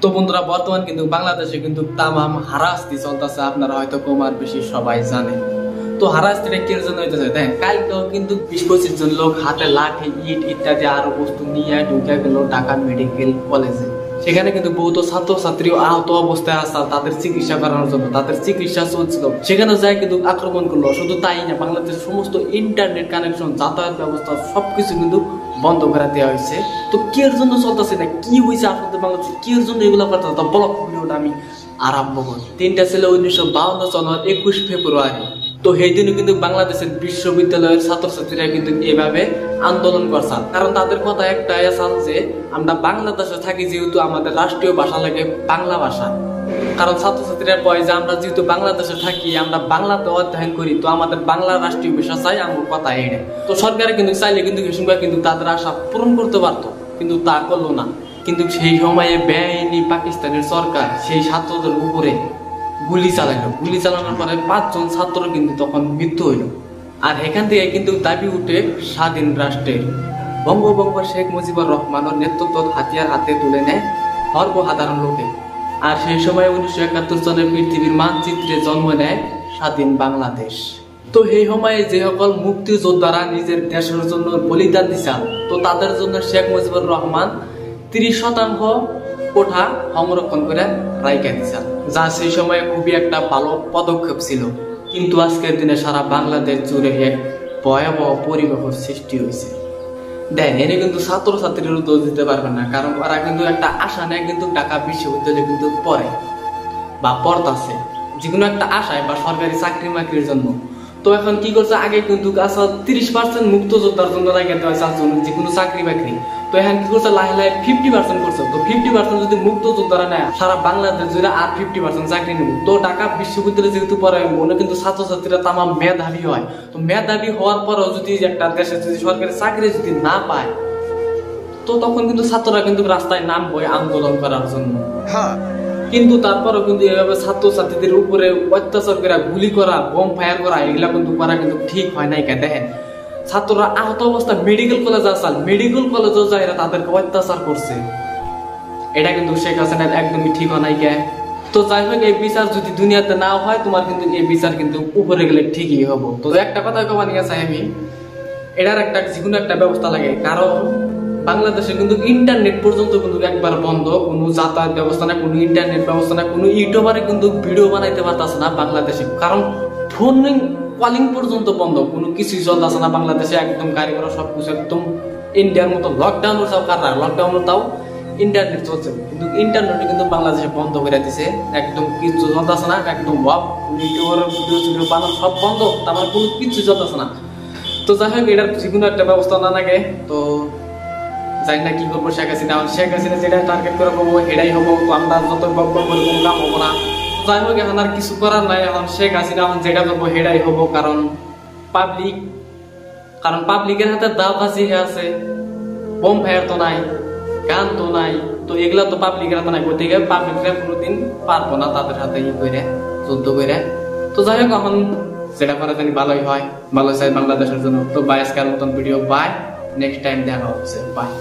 তো বন্ধুরা বর্তমান কিন্তু বাংলাদেশে কিন্তু তামাম হারাস্তি চলতেছে, আপনারা হয়তো কম আর বেশি সবাই জানেন। তো হারাস্তিটা কি জন্য হইতেছে দেখেন, কালকেও কিন্তু 20-25 জন লোক হাতে লাঠি ইট ইত্যাদি আরো বস্তু নিয়ে ঢুকে গেল ঢাকা মেডিকেল কলেজে। সেখানে কিন্তু বহুত ছাত্রছাত্রী আহত অবস্থায় আসা, তাদের চিকিৎসা করানোর জন্য তাদের চিকিৎসা চলছিল, সেখানে যায় কিন্তু আক্রমণ করলো। শুধু তাই না, বাংলাদেশের সমস্ত ইন্টারনেট কানেকশন, যাতায়াত ব্যবস্থা সবকিছু কিন্তু বন্ধ করে দেওয়া হয়েছে। তো কি এর জন্য চলতেছে না, কি হয়েছে আসলে বাংলাদেশে, কি এর জন্য এগুলো করতেছে, তো ব্লগ ভিডিওটা আমি আরম্ভ করি। 3টা ছিল 1952 সনের 21 ফেব্রুয়ারি। তো সেই দিনও কিন্তু বাংলাদেশের বিশ্ববিদ্যালয়ের ছাত্রছাত্রীরা কিন্তু এভাবে আন্দোলন করছে, কারণ তাদের কথা একটাই আছে যে আমরা বাংলাদেশে থাকি, যেহেতু আমাদের রাষ্ট্রীয় ভাষা লাগে বাংলা ভাষা। কারণ ছাত্রছাত্রীরা কয় যে আমরা যেহেতু বাংলাদেশে থাকি, আমরা বাংলাতে অধ্যয়ন করি, তো আমাদের বাংলা রাষ্ট্রীয় ভাষা চাই, আমার কথা এটা। তো সরকারে কিন্তু চাইলে কিন্তু তাদের আশা পূরণ করতে পারতো, কিন্তু তা করলো না। কিন্তু সেই সময়ে বেআইনি পাকিস্তানের সরকার সেই ছাত্রদের উপরে গুলি চালাইলো। গুলি চালানোর পরে 5 জন ছাত্র কিন্তু তখন মৃত্যু হইল। আর এখান থেকে কিন্তু দাবি উঠে স্বাধীন রাষ্ট্রের। বঙ্গবন্ধু শেখ মুজিবুর রহমানের নেতৃত্ব হাতিয়ার হাতে তুলে নেয় সর্বসাধারণ লোকে। আর সেই সময় 1971 সনে পৃথিবীর মানচিত্রে জন্ম নেয় স্বাধীন বাংলাদেশ। তো এই সময়ে যে সকল মুক্তিযোদ্ধারা নিজের দেশের জন্য বলিদান দিচ্ছেন, তো তাদের জন্য শেখ মুজিবুর রহমান 30% কোঠা সংরক্ষণ করে রাইখা দিচ্ছেন, যা সেই সময় খুবই একটা ভালো পদক্ষেপ ছিল। কিন্তু আজকের দিনে সারা বাংলাদেশ জুড়ে এক ভয়াবহ পরিবেশের সৃষ্টি হয়েছে। দেন এনে কিন্তু ছাত্রছাত্রীরা দোষ দিতে পারবেন না, কারণ ওরা কিন্তু একটা আশা নেয় কিন্তু ঢাকা বিশ্ববিদ্যালয়ে কিন্তু পড়ে বা পড়তাছে, যে কোনো একটা আশায় বা সরকারি চাকরি মাকরির জন্য। তো এখন কি করছে, আগে কিন্তু 30% মুক্তযোদ্ধার জন্য রাখা দেওয়া যে কোনো চাকরি বাকরি। তো এখন কি করছে, লাহে লাহে 50% করছে। তো 50% যদি মুক্তযোদ্ধারা নেয় সারা বাংলাদেশ জুড়ে, আর 50% চাকরি নেব। তো ঢাকা বিশ্ববিদ্যালয়ে যেহেতু পড়ে, মনে কিন্তু ছাত্রছাত্রীরা তামাম মেধাবী হয়। তো মেধাবী হওয়ার পরেও যদি একটা দেশে যদি সরকারি চাকরি যদি না পায়, তো তখন কিন্তু ছাত্ররা কিন্তু রাস্তায় নামবে আন্দোলন করার জন্য। কিন্তু তারপরেও কিন্তু এভাবে ছাত্রছাত্রীদের উপরে অত্যাচার করা, গুলি করা, বোম ফায়ার করা, এগুলা কিন্তু করা কিন্তু ঠিক হয় নাই। দেখেন ছাত্ররা আহত অবস্থা মেডিকেল কলেজে আসাল, মেডিকেল কলেজেও যায় তাদেরকে অত্যাচার করছে। এটা কিন্তু শেখ হাসিনার একদমই ঠিক হয় নাই। তো যাই হোক, এই বিচার যদি দুনিয়াতে না হয়, তোমার কিন্তু এই বিচার কিন্তু উপরে গেলে ঠিকই হবো। তো একটা কথা কবা নিয়ে চাই আমি, এটার একটা যে কোনো একটা ব্যবস্থা লাগে, কারণ বাংলাদেশে কিন্তু ইন্টারনেট পর্যন্ত কিন্তু একবার বন্ধ, কোনো যাতায়াত ব্যবস্থা না, কোনো ইন্টারনেট ব্যবস্থা না, কোনো ইউটিউবারে কিন্তু ভিডিও বানাইতে পারতেছে না বাংলাদেশে, কারণ ফোন কলিং পর্যন্ত বন্ধ, কোনো কিছুই চলতেছে না বাংলাদেশে। একদম গাড়ি ঘোড়া সবকিছু একদম ইন্ডিয়ার মতো লকডাউন তাও কারা লকডাউন তাও ইন্টারনেট চলছে, কিন্তু ইন্টারনেট কিন্তু বাংলাদেশে বন্ধ করে দিছে, একদম কিছু চলতেছে না, একদম ইউটিউবের ভিডিও বানানো সব বন্ধ, আমার কোনো কিছু চলতেছে না। তো যাই হোক, এটার যে কোনো একটা ব্যবস্থা না লাগে। তো যাই না কি করবো, শেখ হাসিনা যেটা টার্গেট করে পাবো এটাই হবো। তো আমরা যত গল্প করে কোনো কাম হবো না। যাই হোক, এখন আর কিছু করার নাই, এখন শেখ হাসিনা এখন যেটা করবো সেটাই হবো, কারণ পাবলিকের হাতে দাও ফাঁসি আছে, বোম ফায়ার তো নাই, গান তো নাই, তো এগুলা তো পাবলিকের হাতে নাই। গতিকে পাবলিকরা কোনোদিন পারবো না তাদের হাতে করে যুদ্ধ করে। তো যাই হোক, এখন যেটা করা জানি ভালোই হয়, ভালো চাই বাংলাদেশের জন্য। তো বাই, আজকের মতন ভিডিও বাই, নেক্সট টাইম দেখা হচ্ছে, বাই।